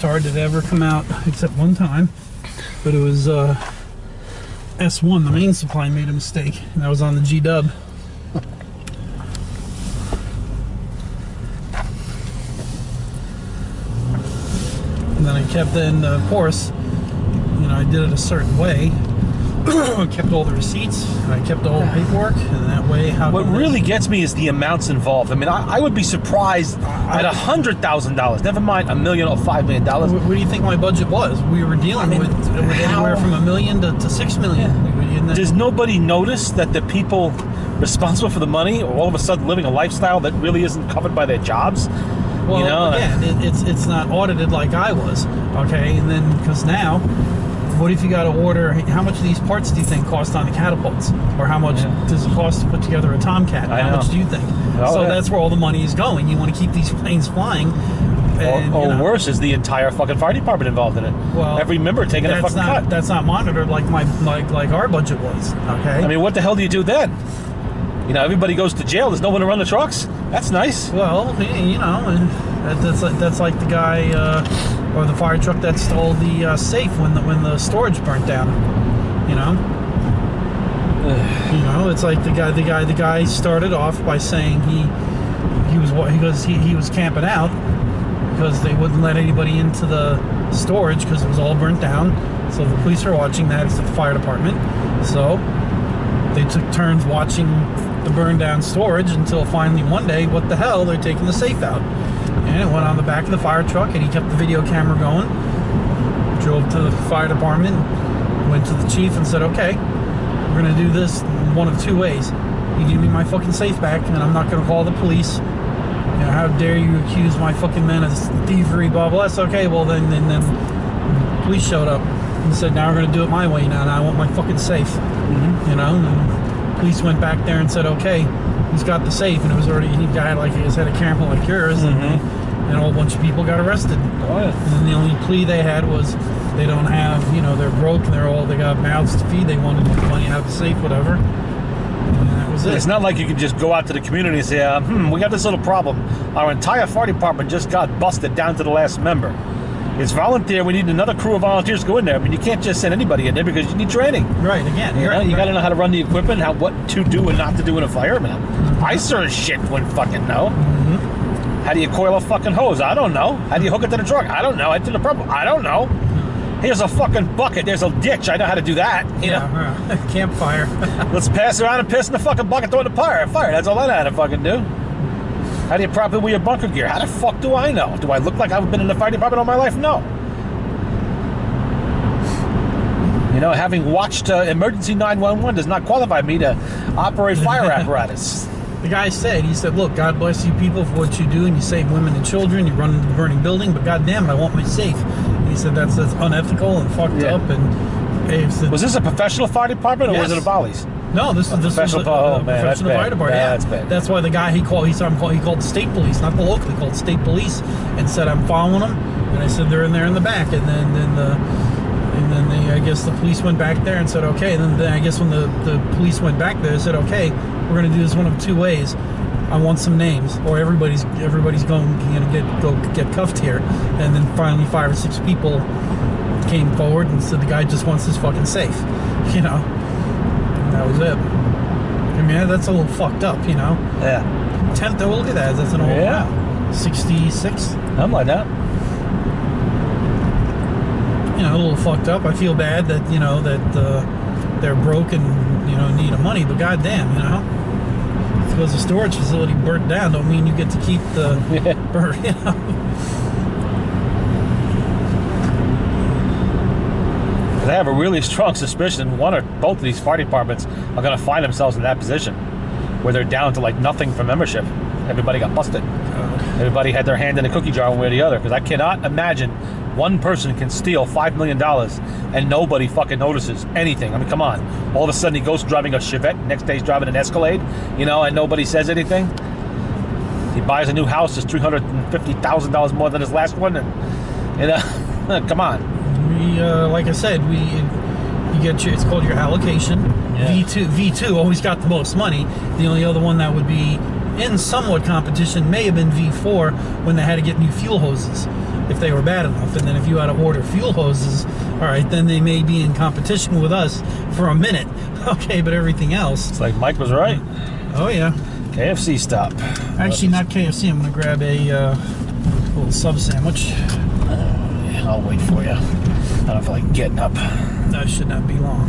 retard that ever come out except one time, but it was S1, the main supply, made a mistake, and that was on the G-Dub. And then I kept in, of course, you know, I did it a certain way. I kept all the receipts, and I kept all the paperwork, and that way, what really gets me is the amounts involved. I mean, I would be surprised at $100,000. Never mind $1 million or $5 million. What do you think my budget was? We were dealing with anywhere from $1 million to $6 million. Yeah. Does nobody notice that the people responsible for the money are all of a sudden living a lifestyle that really isn't covered by their jobs? Well, you know? Again, it's not audited like I was, okay? And then, because now, what if you got to order, how much of these parts do you think cost on the catapults? Or how much does it cost to put together a Tomcat? How much do you think? That's where all the money is going. You want to keep these planes flying. And, or worse, is the entire fucking fire department involved in it? Well, every member taking a fucking cut. That's not monitored like our budget was, okay? I mean, what the hell do you do then? You know, everybody goes to jail. There's no one to run the trucks. That's nice. Well, you know, that's like the guy or the fire truck that stole the safe when the storage burnt down. You know, it's like the guy started off by saying he was camping out because they wouldn't let anybody into the storage because it was all burnt down. So the police are watching that. It's the fire department. So they took turns watching the burned down storage until finally one day, what the hell, they're taking the safe out. And it went on the back of the fire truck, and he kept the video camera going, drove to the fire department, went to the chief and said, okay, we're going to do this one of two ways. You give me my fucking safe back, and I'm not going to call the police. You know, how dare you accuse my fucking men of thievery, blah, blah. That's okay. Well, then the police showed up and said, now we're going to do it my way now, and I want my fucking safe. You know, and the police went back there and said, okay, he's got the safe, and it was already, he had like his head of camera like yours, and a whole bunch of people got arrested. And then the only plea they had was they don't have, you know, they're broke, they got mouths to feed, they wanted money out of the safe, whatever. And that was it. It's not like you can just go out to the community and say, we got this little problem. Our entire fire department just got busted down to the last member. It's volunteer. We need another crew of volunteers to go in there. I mean, you can't just send anybody in there because you need training. Right, again. You got to know how to run the equipment, what to do and not to do in a fire, man. I sure as shit wouldn't fucking know. How do you coil a fucking hose? I don't know. How do you hook it to the truck? I don't know. Head to the pump? I don't know. Here's a fucking bucket. There's a ditch. I know how to do that. You know? Campfire. Let's pass around and piss in the fucking bucket, throw it in the fire. That's all I know how to fucking do. How do you properly wear your bunker gear? How the fuck do I know? Do I look like I've been in the fire department all my life? No. You know, having watched Emergency 911 does not qualify me to operate fire apparatus. The guy said, look, God bless you people for what you do, and you save women and children, you run into the burning building, but goddamn, I want my safe. He said that's unethical and fucked up. And was this a professional fire department, or was it a Bollies? No, this was a professional fire department. That's bad. That's why the guy he called the state police, not the local. He called state police and said, I'm following them. And I said, they're in there in the back. And then I guess the police went back there and said, okay. And then I guess when the police went back there, they said, okay, we're going to do this one of two ways. I want some names, or everybody's going to get cuffed here. And then finally 5 or 6 people came forward and said the guy just wants his fucking safe, you know. And that was it. I mean, that's a little fucked up, you know. Yeah. 10th, oh, look at that. That's an old 66. Something like that. You know, a little fucked up. I feel bad that, you know, that they're broke and, you know, need money, but goddamn, you know. Because the storage facility burnt down don't mean you get to keep the burn, you know. I have a really strong suspicion one or both of these fire departments are going to find themselves in that position where they're down to like nothing for membership. Everybody got busted. Everybody had their hand in a cookie jar one way or the other, because I cannot imagine one person can steal $5 million and nobody fucking notices anything. I mean, come on. All of a sudden he goes driving a Chevette, next day he's driving an Escalade, you know, and nobody says anything. He buys a new house that's $350,000 more than his last one, and you know, come on. Like I said, you get it's called your allocation. V2 always got the most money. The only other one that would be in somewhat competition may have been V4 when they had to get new fuel hoses. if they were bad enough. And then if you had to order fuel hoses, all right, then they may be in competition with us for a minute. Okay, but everything else. It's like Mike was right. Oh, yeah. KFC stop. Actually, not KFC. I'm going to grab a little sub sandwich. Yeah, I'll wait for you. I don't feel like getting up. That should not be long.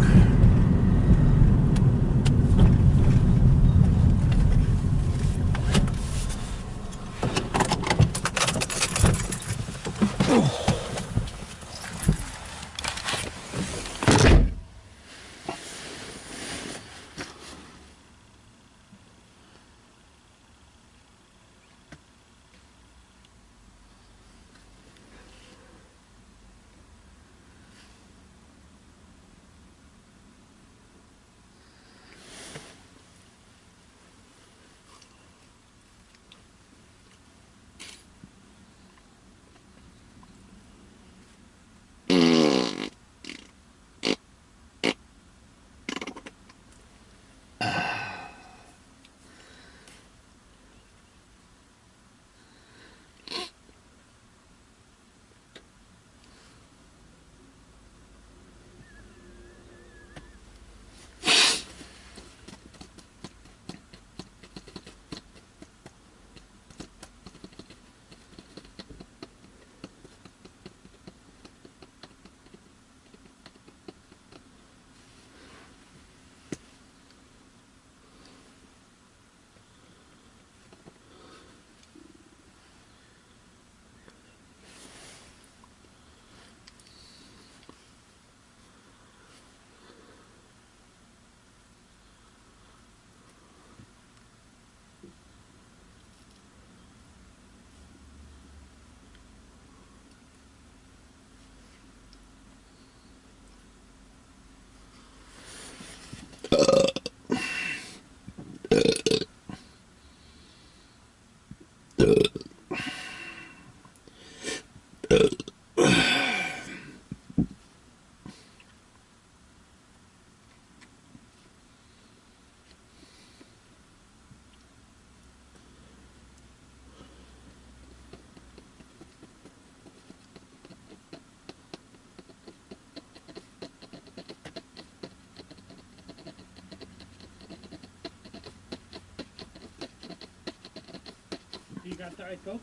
You got Diet Coke?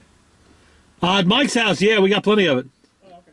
At Mike's house, yeah, we got plenty of it. Oh, okay.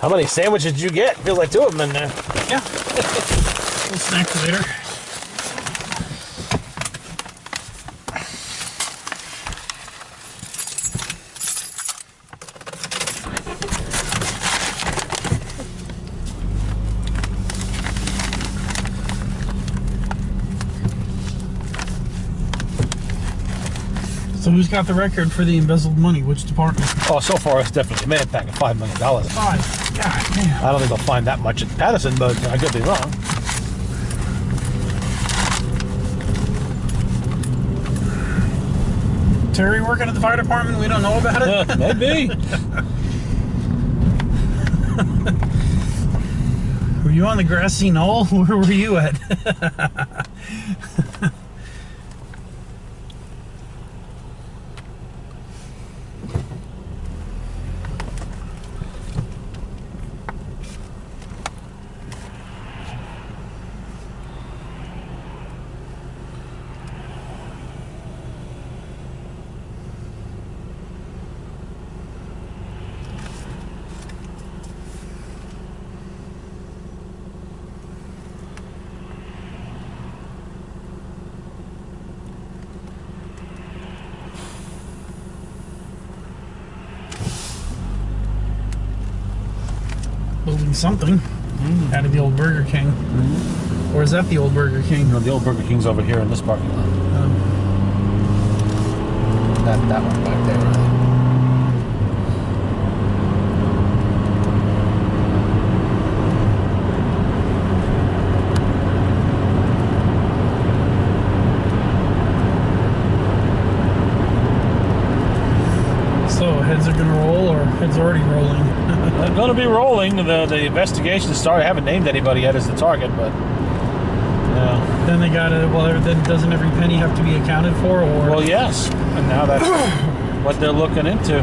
How many sandwiches did you get? Feels like 2 of them in there. Yeah. We'll snack later. So who's got the record for the embezzled money? Which department? Oh, so far it's definitely Manpack at $5 million. 5. God damn. I don't think they'll find that much at Patterson, but I could be wrong. Terry working at the fire department? We don't know about it? Maybe. Were you on the grassy knoll? Where were you at? Building something out of the old Burger King. Or is that the old Burger King? No, the old Burger King's over here in this parking lot. That one back there, right? So heads are gonna roll, or heads already rolling? They're going to be rolling. The investigation started. I haven't named anybody yet as the target, but yeah. Then they gotta. Well, then doesn't every penny have to be accounted for, or? Well, yes. And now that's what they're looking into.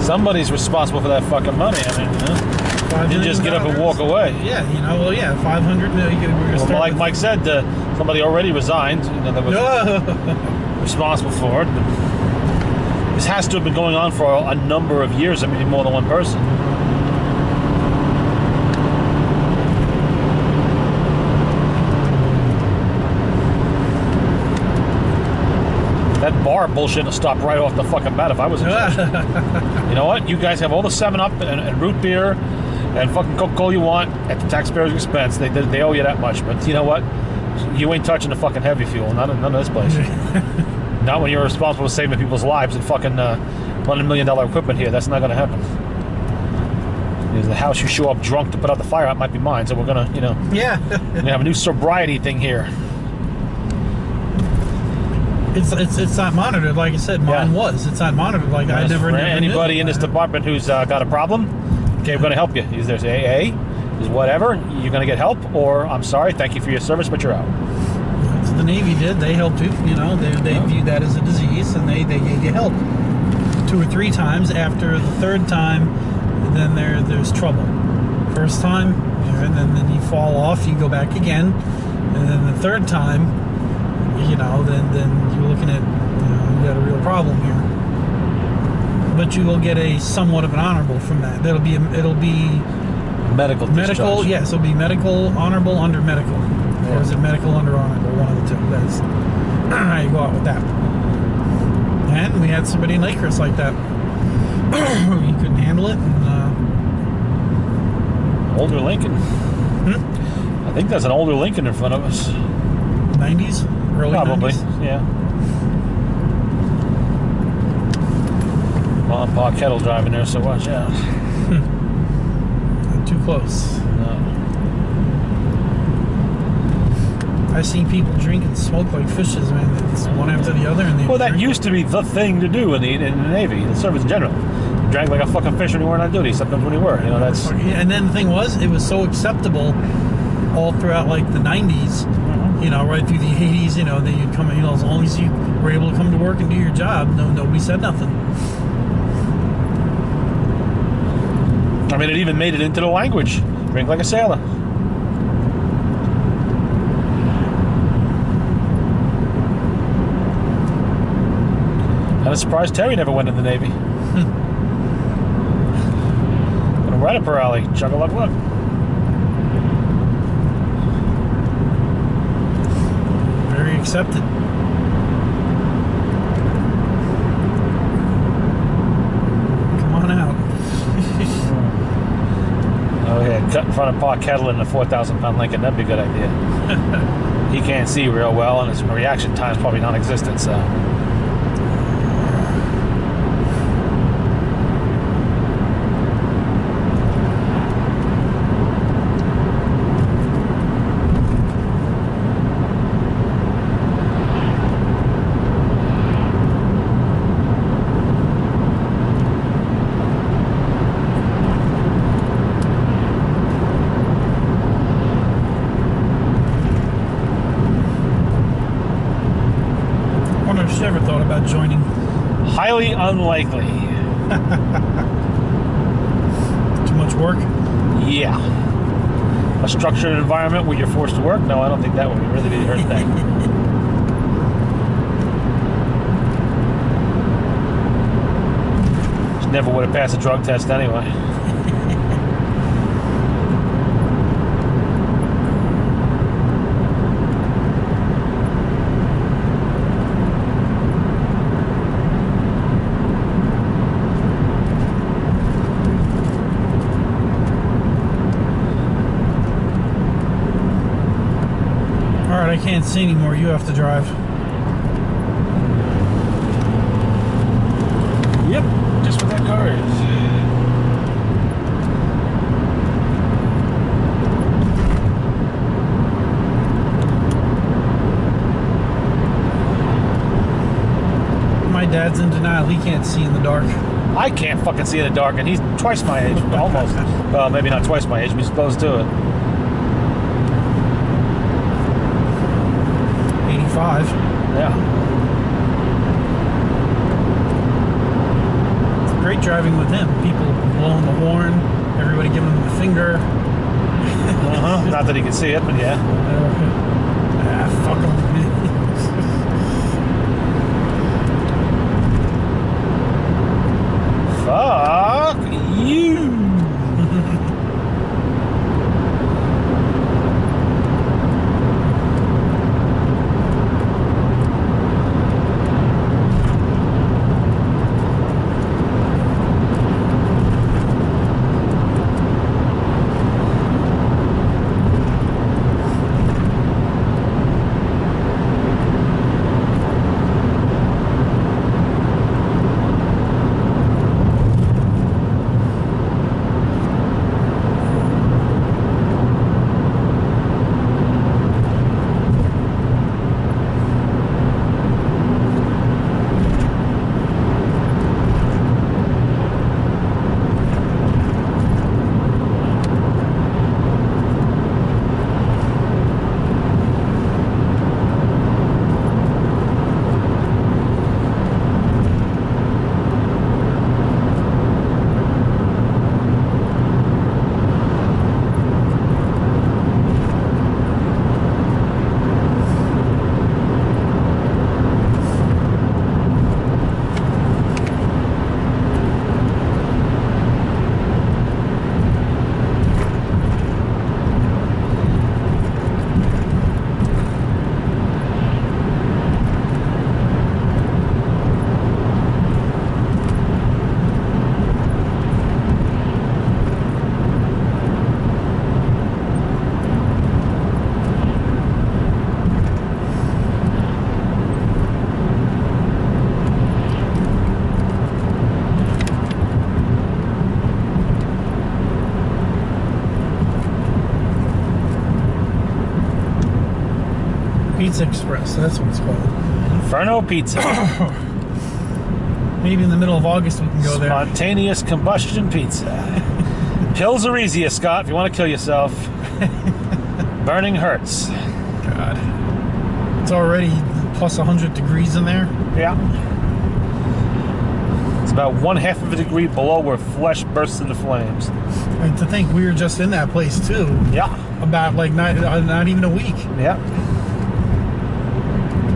Somebody's responsible for that fucking money. I mean, you just get up and walk away. Yeah, you know. Well, yeah, 500 million. Well, like Mike said, somebody already resigned. That was responsible for it. This has to have been going on for a number of years. I mean, more than one person. That bar bullshit will stop right off the fucking bat if I was in charge. You know what? You guys have all the 7-Up and root beer and fucking Coca-Cola you want at the taxpayer's expense. They owe you that much. But you know what? You ain't touching the fucking heavy fuel. None of this place. Not when you're responsible for saving people's lives and fucking $100 million equipment here. That's not going to happen. The house you show up drunk to put out the fire out might be mine. So we're going to, Yeah. we're gonna have a new sobriety thing here. It's not monitored. Like I said, mine was. It's not monitored. Like I never anybody in this department who's got a problem, okay, we're going to help you. Either there's AA, there's whatever. You're going to get help, or I'm sorry, thank you for your service, but you're out. That's what the Navy did. They helped too. They viewed that as a disease, and they gave you help 2 or 3 times. After the 3rd time, then there's trouble. First time, and then you fall off. You go back again, and then the 3rd time, then you're looking at you got a real problem here. But you will get a somewhat of an honorable from that. It'll be Medical discharge. Yes, it'll be medical honorable under medical. Or is it medical under honorable? One of the two. That's how you go out with that. And we had somebody in Lakehurst like that. He couldn't handle it. And, older Lincoln. I think there's an older Lincoln in front of us. 90s? Early Probably, 90s? Yeah. Mom and Pa kettle driving there, so watch out. Not too close. No. I've seen people drink and smoke like fishes, man. It's one after the other. And Well, that used to be the thing to do in the Navy, the service in general. You drank like a fucking fish when you weren't on duty, sometimes when you were. That's... And then the thing was, it was so acceptable all throughout, like, the 90s, right through the 80s, that you'd come in, as long as you were able to come to work and do your job, nobody said nothing. I mean, it even made it into the language. Drink like a sailor. of surprised Terry never went in the Navy. Right up her alley. Chug-a-lug-lug. Very accepted. Come on out. Oh yeah, cut in front of Pa Kettle in the 4,000-pound Lincoln. That'd be a good idea. He can't see real well, and his reaction time's probably non-existent, so... If she ever thought about joining. Highly unlikely. Too much work? Yeah. A structured environment where you're forced to work? No, I don't think that would really be her thing. She never would have passed a drug test anyway. I can't see anymore. You have to drive. Yep, just what that car is. My dad's in denial. He can't see in the dark. I can't fucking see in the dark, and he's twice my age, almost. Well, maybe not twice my age, but he's close to it. 85. Yeah. It's great driving with him. People blowing the horn, everybody giving him the finger. Not that he can see it, but yeah. Fuck him. Fuck you. Pizza Express, that's what it's called. Inferno Pizza. Maybe in the middle of August we can go there. Spontaneous combustion pizza. Pills are easier, Scott, if you want to kill yourself. Burning hurts. God. It's already plus 100 degrees in there. Yeah. It's about 1/2 of a degree below where flesh bursts into flames. And to think we were just in that place too. Yeah. About like not even a week. Yeah.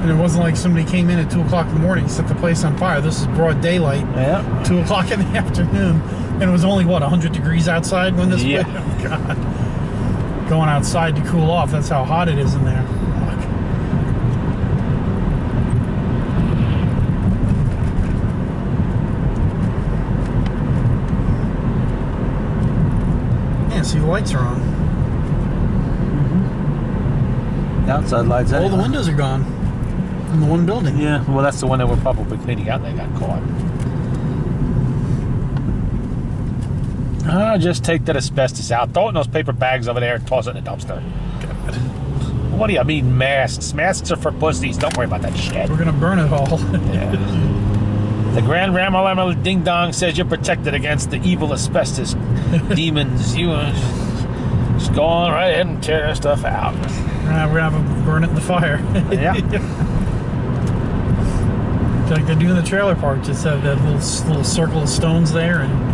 And it wasn't like somebody came in at 2 o'clock in the morning and set the place on fire. This is broad daylight. Yeah. 2 o'clock in the afternoon. And it was only, what, 100 degrees outside when this Yeah. Oh, God. Going outside to cool off. That's how hot it is in there. Fuck. Yeah, see, the lights are on. The outside lights. All the anyway. windows are gone in the one building. Yeah, well, that's the one that we're probably cleaning out and they got caught. Just take that asbestos out. Throw it in those paper bags over there and toss it in the dumpster. God. What do you mean masks? Masks are for pussies. Don't worry about that shit. We're going to burn it all. Yeah. The Grand Ramalama Ding Dong says you're protected against the evil asbestos demons. You just go on right ahead and tear that stuff out. We're going to have to burn it in the fire. Yeah. Like they do in the trailer park. Just have that little circle of stones there and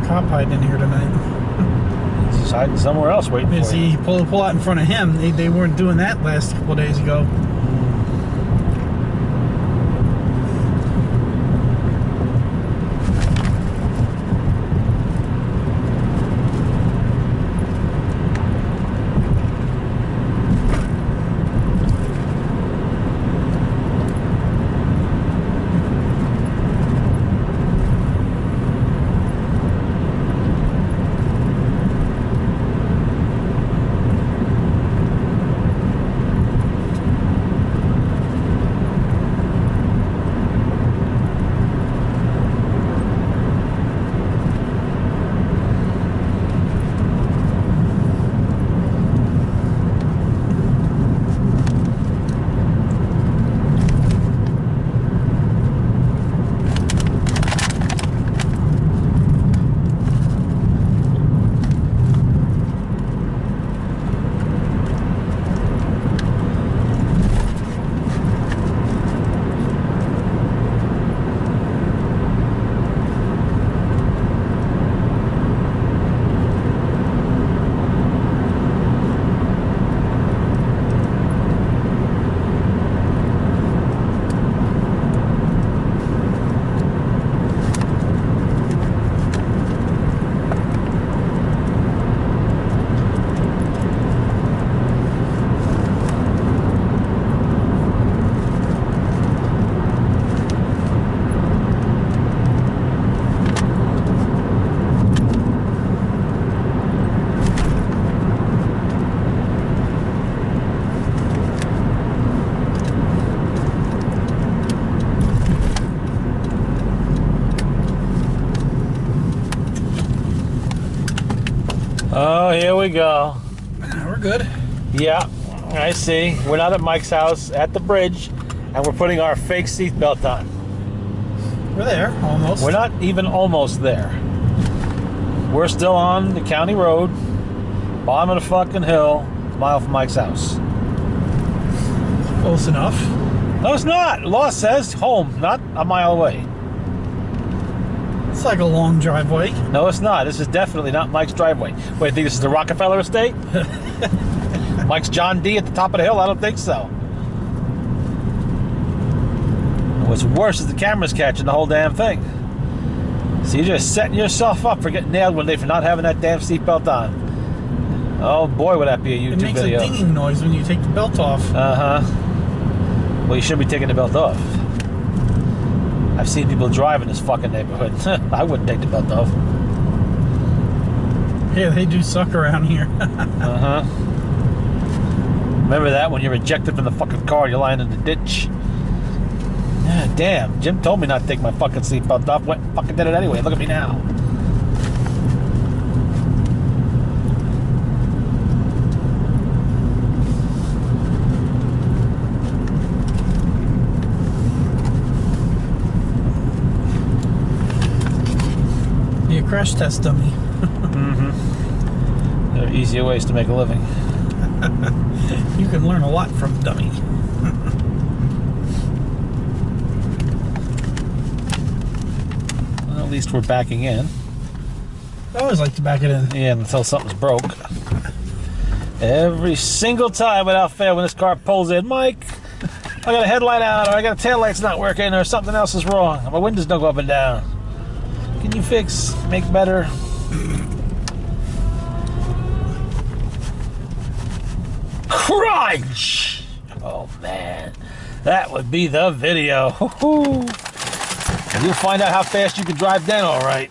cop hiding in here tonight. He's hiding somewhere else waiting You for see, you. pull out in front of him. They weren't doing that last couple of days ago. Oh, here we go. We're good. Yeah, I see. We're not at Mike's house, at the bridge, and we're putting our fake seatbelt on. We're there, almost. We're not even almost there. We're still on the county road, bottom of the fucking hill, a mile from Mike's house. Close enough. No, it's not. Law says home, not a mile away. It's like a long driveway. No, it's not. This is definitely not Mike's driveway. Wait, you think this is the Rockefeller estate? Mike's John D at the top of the hill? I don't think so. What's worse is the camera's catching the whole damn thing. So you're just setting yourself up for getting nailed one day for not having that damn seatbelt on. Oh boy, would that be a YouTube It makes video. a dinging noise when you take the belt off. Well, you shouldn't be taking the belt off. I've seen people drive in this fucking neighborhood. I wouldn't take the belt off. Yeah, they do suck around here. Remember that when you're ejected from the fucking car, you're lying in the ditch. Damn, Jim told me not to take my fucking seatbelt off. What? Fucking did it anyway. Look at me now. Be a crash test dummy. There are easier ways to make a living. You can learn a lot from dummy. Well, at least we're backing in. I always like to back it in. Yeah, until something's broke. Every single time without fail when this car pulls in, Mike, I got a headlight out, or I got a taillight's not working, or something else is wrong. My windows don't go up and down. Can you fix, make better? Crunch! Oh man, that would be the video. And you'll find out how fast you can drive then, all right.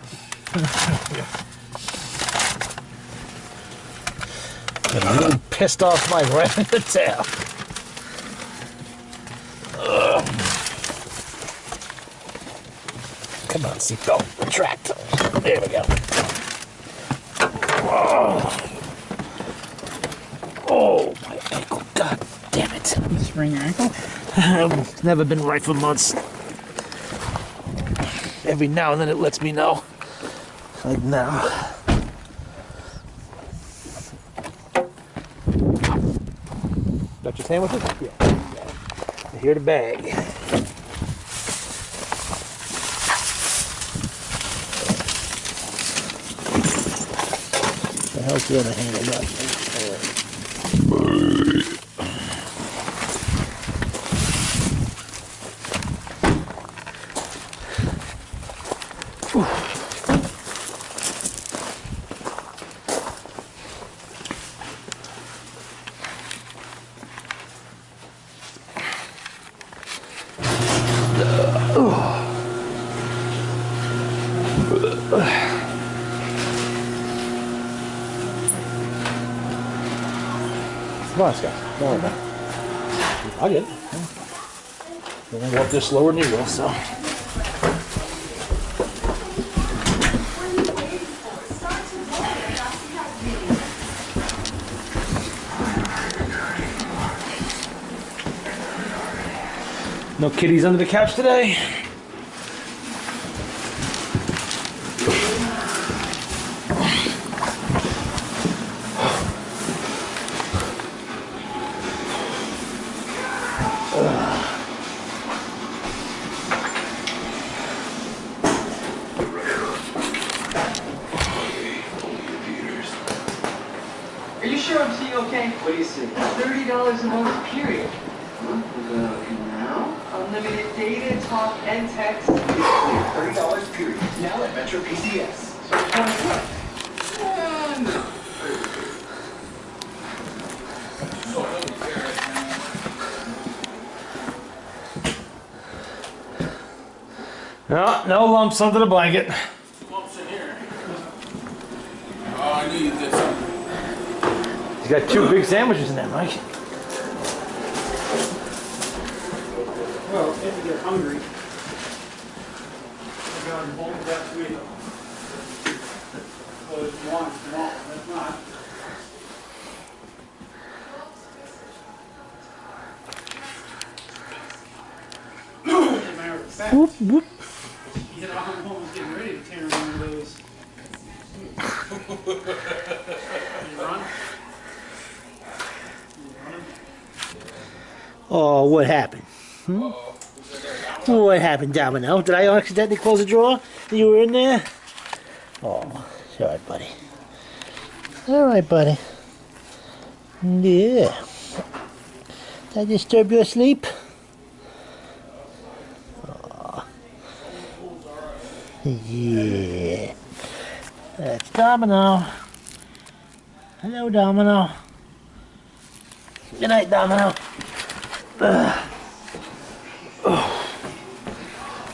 A really pissed off Mike right in the tail. Ugh. Come on, seatbelt, retract. There we go. Oh, my ankle. God damn it. You sprain your ankle? It's never been right for months. Every now and then it lets me know. Like now. Got your sandwiches? Yeah. Here the bag. The hell's the other handle got? Come on, Scott. Don't worry about it. I'll get it. I'm going to go up this slower than you will, so. No kitties under the couch today. Are you sure I'm seeing okay? What do you see? $30 a month, period. Huh? Now? Unlimited data, talk, and text. $30 period. Now at Metro PCS. So it's No, no lumps under the blanket. Lumps in here. Oh, I knew you did something. He's got 2 big sandwiches in there, Mike. Well, if you get hungry. I got a bowl of that sweet. Well, if you want, if not. Whoop, whoop. You know, I'm almost getting ready to tear one of those. You run? Oh, what happened? What happened, Domino? Did I accidentally close the drawer? You were in there? Oh, it's alright, buddy. Alright, buddy. Yeah. Did I disturb your sleep? Oh. Yeah. That's Domino. Hello, Domino. Good night, Domino.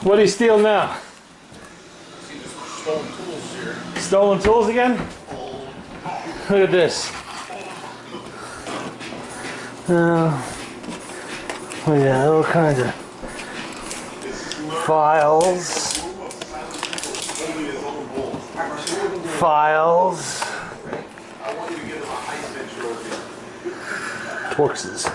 What do you steal now? Stolen tools here. Stolen tools again? Look at this. Oh yeah, all kinds of Files. Files. Torxes.